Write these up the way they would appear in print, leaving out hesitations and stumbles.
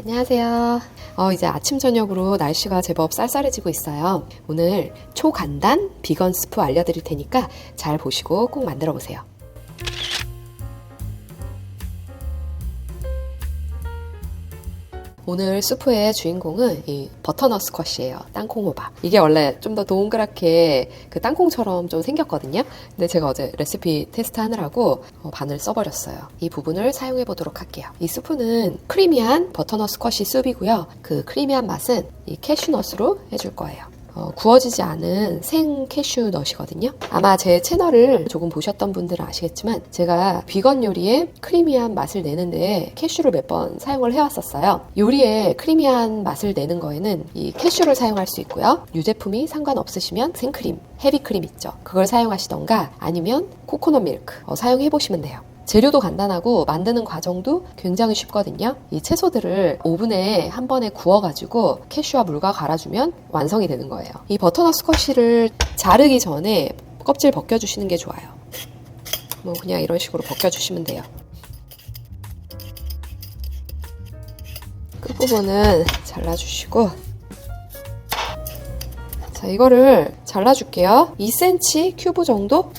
안녕하세요. 이제 아침 저녁으로 날씨가 제법 쌀쌀해지고 있어요. 오늘 초간단 비건 스프 알려드릴 테니까 잘 보시고 꼭 만들어 보세요. 오늘 수프의 주인공은 이 버터넛 스쿼시예요. 땅콩호박. 이게 원래 좀 더 동그랗게 그 땅콩처럼 좀 생겼거든요. 근데 제가 어제 레시피 테스트 하느라고 반을 써버렸어요. 이 부분을 사용해 보도록 할게요. 이 수프는 크리미한 버터넛 스쿼시 수프이고요. 그 크리미한 맛은 이 캐슈넛으로 해줄 거예요. 구워지지 않은 생 캐슈넛이거든요. 아마 제 채널을 조금 보셨던 분들은 아시겠지만 제가 비건 요리에 크리미한 맛을 내는데 캐슈를 몇 번 사용을 해왔었어요. 요리에 크리미한 맛을 내는 거에는 이 캐슈를 사용할 수 있고요. 유제품이 상관없으시면 생크림, 헤비크림 있죠. 그걸 사용하시던가 아니면 코코넛 밀크 사용해보시면 돼요. 재료도 간단하고 만드는 과정도 굉장히 쉽거든요. 이 채소들을 오븐에 한 번에 구워가지고 캐슈와 물과 갈아주면 완성이 되는 거예요. 이 버터넛 스쿼시를 자르기 전에 껍질 벗겨주시는 게 좋아요. 뭐 그냥 이런 식으로 벗겨주시면 돼요. 끝부분은 잘라주시고, 자, 이거를 잘라줄게요. 2cm 큐브 정도?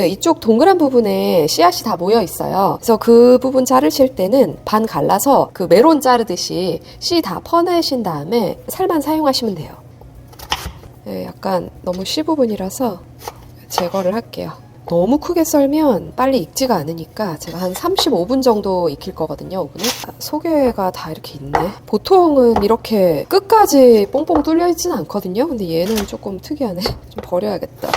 이쪽 동그란 부분에 씨앗이 다 모여 있어요. 그래서 그 부분 자르실 때는 반 갈라서 그 메론 자르듯이 씨 다 퍼내신 다음에 살만 사용하시면 돼요. 네, 약간 너무 씨 부분이라서 제거를 할게요. 너무 크게 썰면 빨리 익지가 않으니까 제가 한 35분 정도 익힐 거거든요, 오븐에. 속에가 다 이렇게 있네. 보통은 이렇게 끝까지 뽕뽕 뚫려 있지는 않거든요. 근데 얘는 조금 특이하네. 좀 버려야겠다.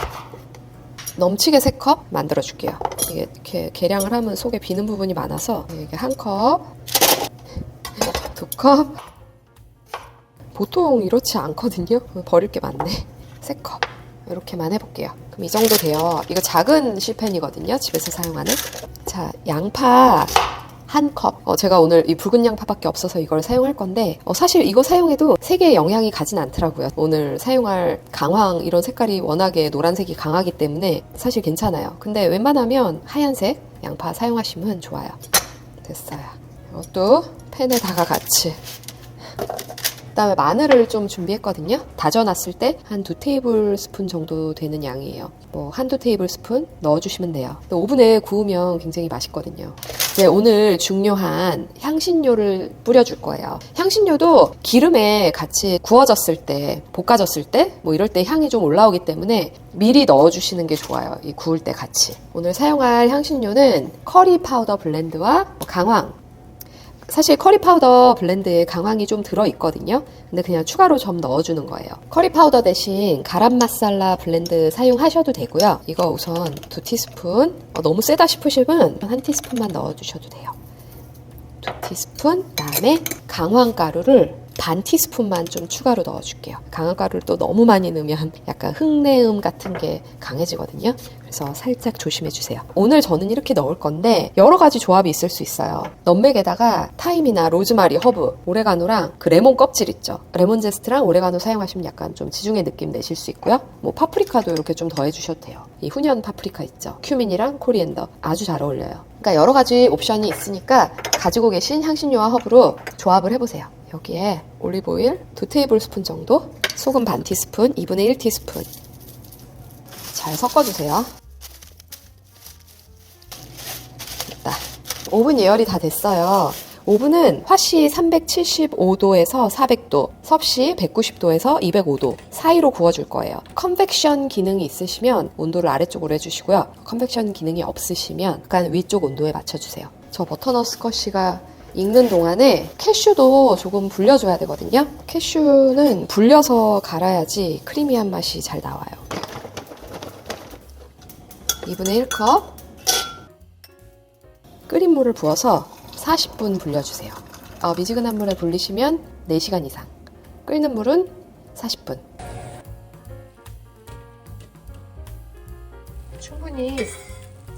넘치게 3컵 만들어 줄게요. 이게 이렇게 계량을 하면 속에 비는 부분이 많아서 이게 1컵, 2컵. 보통 이렇지 않거든요. 버릴 게 많네. 3컵. 이렇게만 해볼게요. 그럼 이 정도 돼요. 이거 작은 실팬이거든요. 집에서 사용하는. 자, 양파 1컵. 제가 오늘 이 붉은 양파밖에 없어서 이걸 사용할 건데 사실 이거 사용해도 색에 영향이 가진 않더라고요. 오늘 사용할 강황 이런 색깔이 워낙에 노란색이 강하기 때문에 사실 괜찮아요. 근데 웬만하면 하얀색 양파 사용하시면 좋아요. 됐어요. 이것도 팬에다가 같이. 그다음에 마늘을 좀 준비했거든요. 다져놨을 때 한 2테이블스푼 정도 되는 양이에요. 뭐 한두 테이블스푼 넣어주시면 돼요. 오븐에 구우면 굉장히 맛있거든요. 이제 오늘 중요한 향신료를 뿌려줄 거예요. 향신료도 기름에 같이 구워졌을 때, 볶아졌을 때, 뭐 이럴 때 향이 좀 올라오기 때문에 미리 넣어주시는 게 좋아요. 이 구울 때 같이. 오늘 사용할 향신료는 커리 파우더 블렌드와 강황. 사실 커리 파우더 블렌드에 강황이 좀 들어있거든요. 근데 그냥 추가로 좀 넣어주는 거예요. 커리 파우더 대신 가람 마살라 블렌드 사용하셔도 되고요. 이거 우선 2티스푼. 너무 세다 싶으시면 1티스푼만 넣어주셔도 돼요. 2티스푼. 그다음에 강황가루를 반 티스푼만 좀 추가로 넣어줄게요. 강황가루를 또 너무 많이 넣으면 약간 흙내음 같은 게 강해지거든요. 그래서 살짝 조심해주세요. 오늘 저는 이렇게 넣을 건데 여러 가지 조합이 있을 수 있어요. 넛맥에다가 타임이나 로즈마리, 허브, 오레가노랑 그 레몬 껍질 있죠. 레몬 제스트랑 오레가노 사용하시면 약간 좀 지중해 느낌 내실 수 있고요. 뭐 파프리카도 이렇게 좀 더해주셔도 돼요. 이 훈연 파프리카 있죠. 큐민이랑 코리앤더 아주 잘 어울려요. 그러니까 여러 가지 옵션이 있으니까 가지고 계신 향신료와 허브로 조합을 해보세요. 여기에 올리브오일 2테이블스푼 정도, 소금 반 티스푼, 2분의 1티스푼 잘 섞어주세요. 됐다. 오븐 예열이 다 됐어요. 오븐은 화씨 375도에서 400도, 섭씨 190도에서 205도 사이로 구워줄 거예요. 컨벡션 기능이 있으시면 온도를 아래쪽으로 해주시고요. 컨벡션 기능이 없으시면 약간 위쪽 온도에 맞춰주세요. 저 버터넛 스쿼시가 익는 동안에 캐슈도 조금 불려줘야 되거든요. 캐슈는 불려서 갈아야지 크리미한 맛이 잘 나와요. 2분의 1컵 끓인 물을 부어서 40분 불려주세요. 미지근한 물에 불리시면 4시간 이상, 끓는 물은 40분. 충분히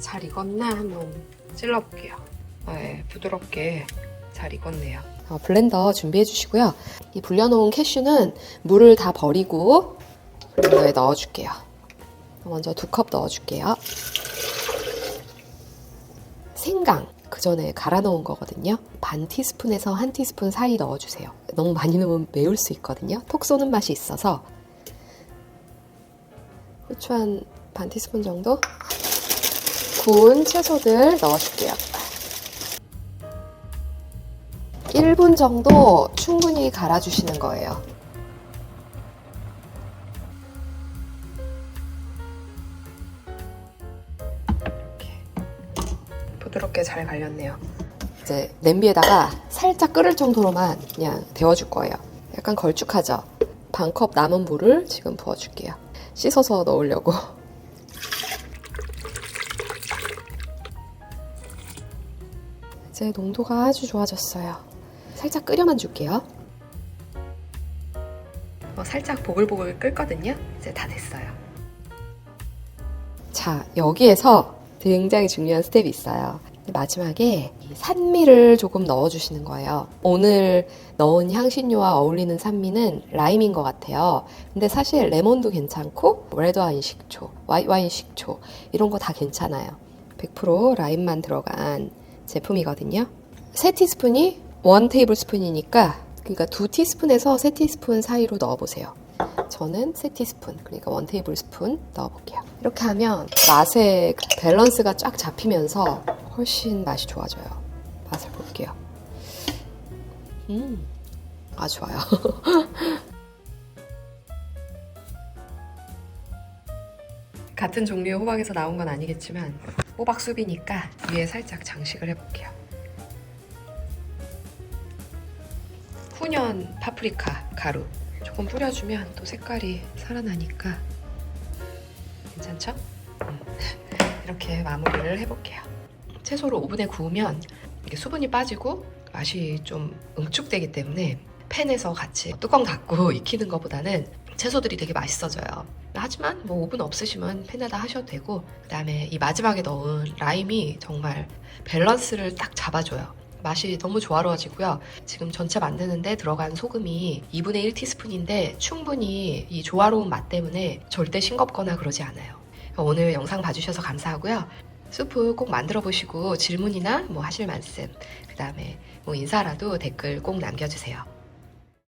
잘 익었나 한번 찔러볼게요. 네, 부드럽게 잘 익었네요. 블렌더 준비해 주시고요. 이 불려놓은 캐슈는 물을 다 버리고 블렌더에 넣어줄게요. 먼저 2컵 넣어줄게요. 생강 그 전에 갈아 넣은 거거든요. 반 티스푼에서 한 티스푼 사이 넣어주세요. 너무 많이 넣으면 매울 수 있거든요. 톡 쏘는 맛이 있어서 후추 한 반 티스푼 정도, 구운 채소들 넣어줄게요. 1분 정도 충분히 갈아주시는 거예요. 이렇게 부드럽게 잘 갈렸네요. 이제 냄비에다가 살짝 끓을 정도로만 그냥 데워줄 거예요. 약간 걸쭉하죠? 반컵 남은 물을 지금 부어줄게요. 씻어서 넣으려고. 이제 농도가 아주 좋아졌어요. 살짝 끓여만 줄게요. 살짝 보글보글 끓거든요. 이제 다 됐어요. 자, 여기에서 굉장히 중요한 스텝이 있어요. 마지막에 이 산미를 조금 넣어주시는 거예요. 오늘 넣은 향신료와 어울리는 산미는 라임인 것 같아요. 근데 사실 레몬도 괜찮고 레드와인 식초, 화이트와인 식초 이런 거 다 괜찮아요. 100% 라임만 들어간 제품이거든요. 3티스푼이 1테이블스푼이니까 그러니까 2티스푼에서 3티스푼 사이로 넣어보세요. 저는 3티스푼, 그러니까 1테이블스푼 넣어볼게요. 이렇게 하면 맛의 밸런스가 쫙 잡히면서 훨씬 맛이 좋아져요. 맛을 볼게요. 좋아요. 같은 종류의 호박에서 나온 건 아니겠지만 호박숲이니까 위에 살짝 장식을 해볼게요. 훈연 파프리카 가루 조금 뿌려주면 또 색깔이 살아나니까 괜찮죠? 이렇게 마무리를 해볼게요. 채소를 오븐에 구우면 이게 수분이 빠지고 맛이 좀 응축되기 때문에 팬에서 같이 뚜껑 닫고 익히는 것보다는 채소들이 되게 맛있어져요. 하지만 뭐 오븐 없으시면 팬에다 하셔도 되고, 그 다음에 이 마지막에 넣은 라임이 정말 밸런스를 딱 잡아줘요. 맛이 너무 조화로워지고요. 지금 전체 만드는데 들어간 소금이 2분의 1티스푼인데 충분히 이 조화로운 맛 때문에 절대 싱겁거나 그러지 않아요. 오늘 영상 봐주셔서 감사하고요. 수프 꼭 만들어 보시고 질문이나 뭐 하실 말씀, 그 다음에 뭐 인사라도 댓글 꼭 남겨주세요.